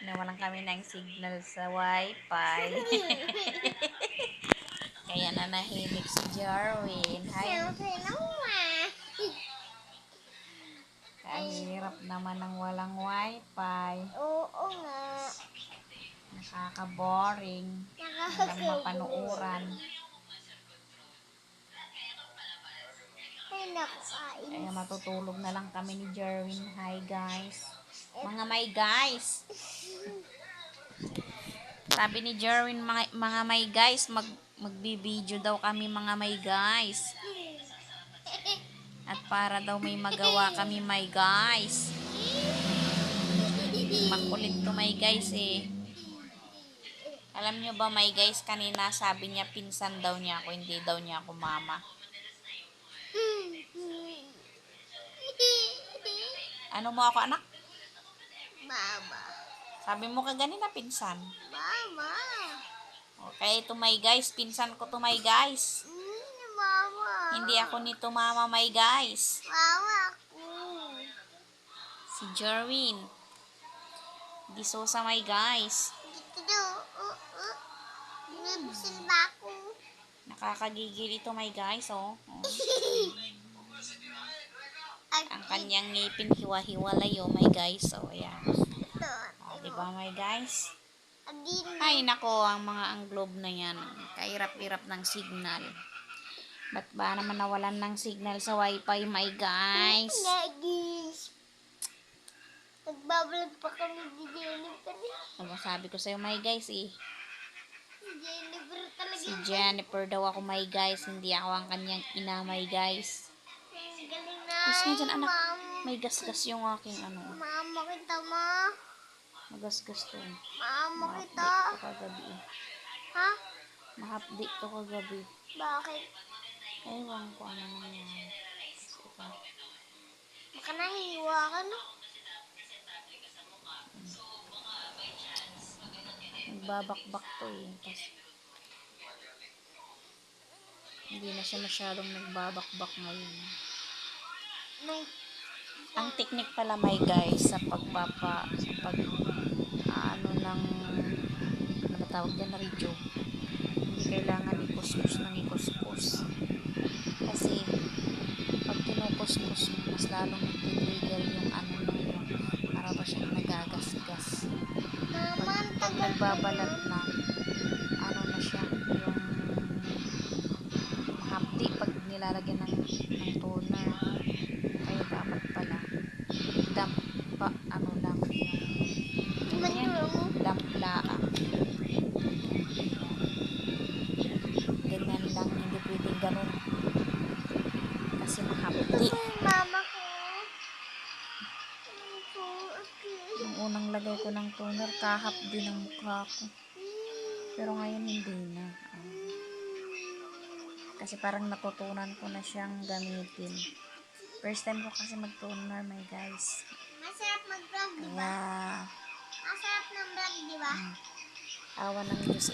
Nawalan kami ng signal sa wifi. Kaya nanahimik si Jarwin. Hi. Kahirap naman ng walang wifi. Oo nga. Nakaka-boring. Walang mapanuuran. Ay, nakakain. Kaya matutulog na lang kami ni Jarwin. Hi guys. Mga may guys. Sabi ni Jarwin, mga may guys, magbibideo daw kami mga may guys. At para daw may magawa kami may guys. Makulit to may guys eh. Alam nyo ba may guys, kanina sabi niya pinsan daw niya ako, hindi daw niya ako mama. Ano mo ako anak? Mama. Sabi mo kaganina pinsan. Mama. Okay, to my guys, pinsan ko to my guys. Mama. Hindi ako nito mama my guys. Mama ako. Si Jarwin. Di Sosa my guys. Dito. Binibisil ba ako? Nakakagigil ito my guys oh. Ang kanyang ngipin hiwa-hiwalay oh my guys. Oh, ayan. Diba my guys? Ay nako, ang globe na yan. Kahirap-hirap ng signal. Ba't ba naman nawalan ng signal sa wifi my guys? Nagis. Nagbablog pa kami ni Jennifer. Ano sabi ko sa'yo my guys eh. Jennifer talaga. Si Jennifer daw ako my guys. Hindi ako ang kanyang ina my guys. Galing na. Tapos nga dyan anak, may gasgas yung aking ano. Mama kita ma. Magasgas to. Mama Mahapdi kita. to kagabi. Ha? Mahapdi to kagabi. Bakit? Ewan ko ano nangyari. Baka nahiwa ka no? Nagbabakbak to eh. Tapos, hindi na siya masyadong nagbabakbak ngayon. Ang technique pala may guys sa ano ng ano ba tawag dyan na radio, hindi kailangan ikuskus ng ikuskus kasi pag kinukuskus mo mas lalong nagtitrigger yung ano na yun, para ba siyang nagagasgas. Pag nagbabalat na ano na siya yung mahapdi pag nilalagyan ng toner. Kaya dapat pala damp pa ano lang yung damp laang. Ganyan lang, hindi pwedeng ganun kasi mahapdi. Mama ko. Yung unang lagay ko ng toner kahapdi ng mukha ko, pero ngayon hindi na kasi parang natutunan ko na siyang gamitin. First time ko kasi mag-toner my guys. Masarap mag-vlog, diba? Kaya Masarap ng vlog, diba? awa ng Diyos